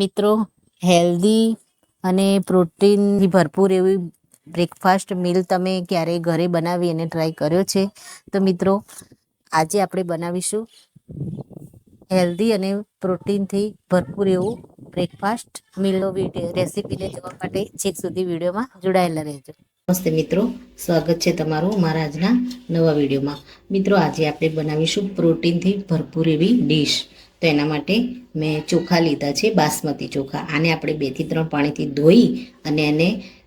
મિત્રો, હેલ્ધી અને પ્રોટીનથી ભરપૂર એવી બ્રેકફાસ્ટ મીલ તમે ક્યારેય ઘરે બનાવી અને ટ્રાય કર્યો છે? તો મિત્રો, આજે આપણે બનાવીશું હેલ્ધી અને પ્રોટીનથી ભરપૂર એવું બ્રેકફાસ્ટ મીલનો રેસીપીને જોવા માટે છેક સુધી વિડીયોમાં જોડાયેલા રહેજો. નમસ્તે મિત્રો, સ્વાગત છે તમારું મારા આજના નવા વિડીયોમાં. મિત્રો, આજે આપણે બનાવીશું પ્રોટીનથી ભરપૂર એવી ડીશ. તો એના માટે મેં ચોખા લીધા છે, બાસમતી ચોખા. આને આપણે 2 થી 3 પાણીથી ધોઈ અને એને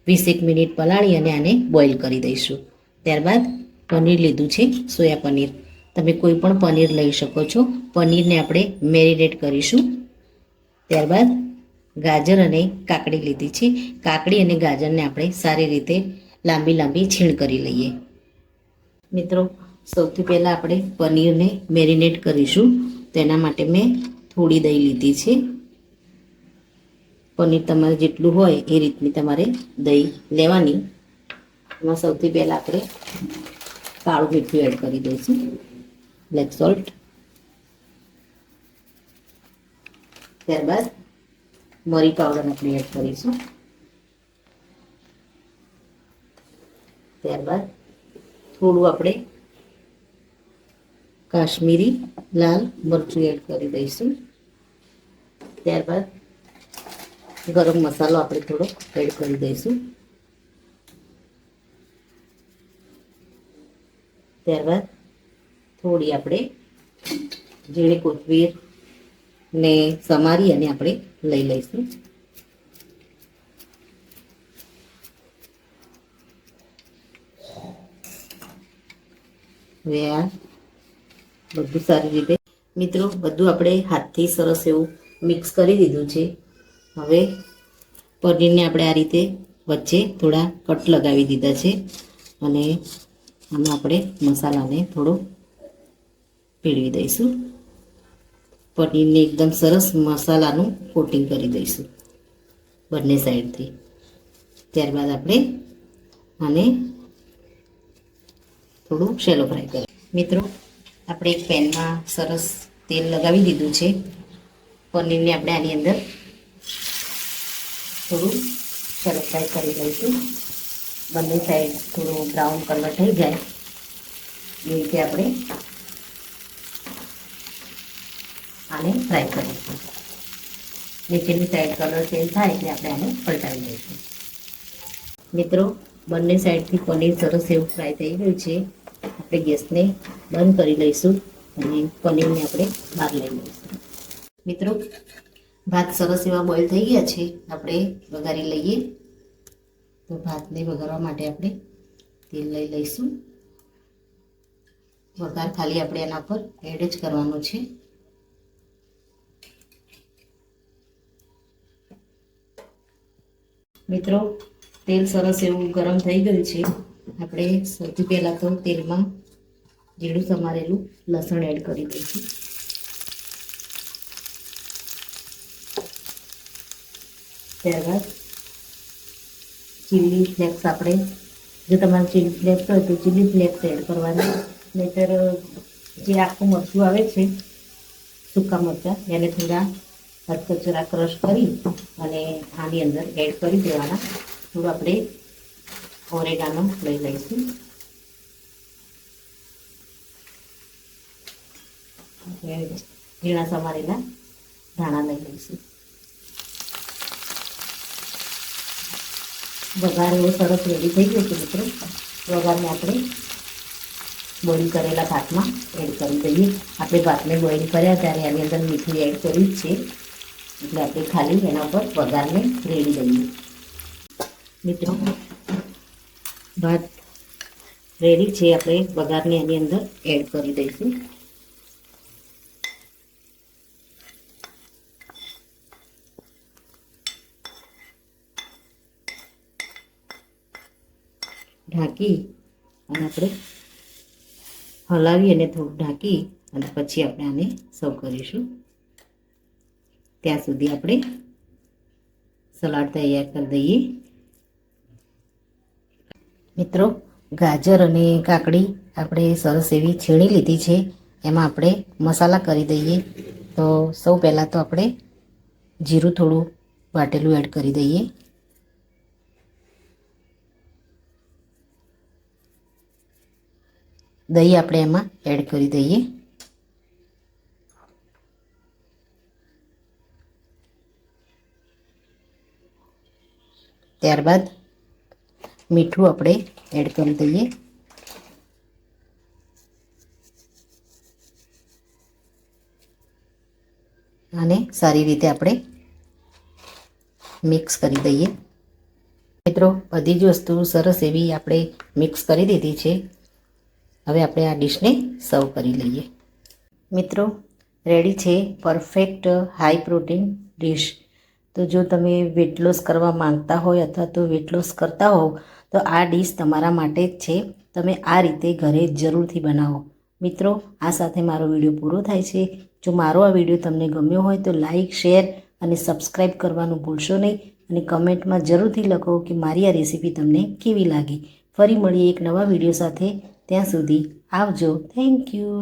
20 મિનિટ પલાળી અને આને બોઇલ કરી દઈશું. ત્યારબાદ પનીર લીધું છે, સોયા પનીર. તમે કોઈ પણ પનીર લઈ શકો છો. પનીરને આપણે મેરિનેટ કરીશું. ત્યારબાદ ગાજર અને કાકડી લીધી છે. કાકડી અને ગાજરને આપણે સારી રીતે લાંબી લાંબી છીણ કરી લઈએ. મિત્રો, સૌથી પહેલાં આપણે પનીરને મેરિનેટ કરીશું. તેના માટે મેં થોડી દહીં લીધી છે. પનીર તમારે જેટલું હોય એ રીતની તમારે દહીં લેવાની. એમાં સૌથી પહેલાં આપણે કાળું મીઠું એડ કરી દઈશું, બ્લેક સોલ્ટ. ત્યારબાદ મરી પાવડર આપણે એડ કરીશું. ત્યારબાદ થોડું આપણે કાશ્મીરી લાલ મરચું એડ કરી દઈશું. ત્યારબાદ ગરમ મસાલો આપણે થોડો એડ કરી દઈશું. ત્યારબાદ થોડી આપણે ઝીણી કોથમીર ને સમારી અને આપણે લઈ લઈશું. હવે આ બધું સારી રીતે મિત્રો બધું આપણે હાથથી સરસ એવું મિક્સ કરી દીધું છે. હવે પનીરને આપણે આ રીતે વચ્ચે થોડા કટ લગાવી દીધા છે અને આમાં આપણે મસાલાને થોડો ભેળવી દઈશું. પનીરને એકદમ સરસ મસાલાનું કોટિંગ કરી દઈશું બંને સાઈડથી. ત્યારબાદ આપણે આને થોડું શેલો ફ્રાય કરીએ. મિત્રો, આપણે એક પેનમાં સરસ તેલ લગાવી દીધું છે. પનીરને આપણે આની અંદર થોડું શેલો ફ્રાય કરી દઈશું. બંને સાઈડ થોડું બ્રાઉન કલર થઈ જાય એ રીતે આપણે આને ફ્રાય કરીશું. નીચેની સાઈડ કલર ચેન્જ થાય એટલે આપણે આને પલટાવી દઈશું. મિત્રો, બંને સાઈડથી પનીર સરસ એવું ફ્રાય થઈ ગયું છે. આપણે ગેસને બંધ કરી લઈશું અને પનીરને આપણે બહાર લઈ લઈશું. મિત્રો, ભાત સરસ એવા બોઇલ થઈ ગયા છે. આપણે વઘારી લઈએ. તો ભાતને વઘારવા માટે આપણે તેલ લઈ લઈશું. વઘાર ખાલી આપણે એના પર એડ જ કરવાનો છે. મિત્રો, તેલ સરસ એવું ગરમ થઈ ગયું છે. આપણે સૌથી પહેલાં તો તેલમાં ઝીણું સમારેલું લસણ એડ કરી દઈશું. ત્યારબાદ ચીલી ફ્લેક્સ આપણે, જો તમારે ચીલી ફ્લેક્સ હોય તો ચીલી ફ્લેક્સ એડ કરવાની. નહીંતર જે આખું મરચું આવે છે, સૂકા મરચાં, એને થોડા કચરા ક્રશ કરી અને આની અંદર એડ કરી દેવાના. થોડું આપણે ઓરેગાનો લઈ લઈશું. ઝીણા સમારેલા ધાણા લઈ લઈશું. વઘાર એવો સરસ રેડી થઈ ગયો છે. મિત્રો, વઘારને આપણે બોઇલ કરેલા ભાતમાં એડ કરી દઈએ. આપણે ભાતને બોઇલ કર્યા ત્યારે આની અંદર મીઠું એડ કર્યું જ છે, એટલે આપણે ખાલી એના ઉપર વઘારને રેડી દઈએ. મિત્રો, ભાત રેડી છે. આપણે વઘારને એની અંદર એડ કરી દઈશું. ઢાંકી અને આપણે હલાવી અને થોડું ઢાંકી અને પછી આપણે આને સર્વ કરીશું. ત્યાં સુધી આપણે સલાડ તૈયાર કરી દઈએ. મિત્રો, ગાજર અને કાકડી આપણે સરસ એવી છીણી લીધી છે. એમાં આપણે મસાલા કરી દઈએ. તો સૌ પહેલાં તો આપણે જીરું થોડું વાટેલું એડ કરી દઈએ. દહીં આપણે એમાં એડ કરી દઈએ. ત્યારબાદ મીઠું આપણે એડ કરી દઈએ. અને સારી રીતે આપણે મિક્સ કરી દઈએ. મિત્રો, બધી જ વસ્તુ સરસ એવી આપણે મિક્સ કરી દીધી છે. હવે આપણે આ ડીશને સર્વ કરી લઈએ. મિત્રો, રેડી છે પરફેક્ટ હાઈ પ્રોટીન ડીશ. તો જો તમે વેટ લોસ કરવા માંગતા હોય અથવા તો વેટ લોસ કરતા હોવ તો આ ડીશ તમારા માટે જ છે. તમે આ રીતે ઘરે જરૂરથી બનાવો. મિત્રો, આ સાથે મારો વિડીયો પૂરો થાય છે. જો મારો આ વિડીયો તમને ગમ્યો હોય તો લાઈક, શેર અને સબસ્ક્રાઈબ કરવાનું ભૂલશો નહીં. અને કમેન્ટમાં જરૂરથી લખો કે મારી આ રેસીપી તમને કેવી લાગી. ફરી મળીએ એક નવા વિડીયો સાથે. ત્યાં સુધી આવજો. Thank you.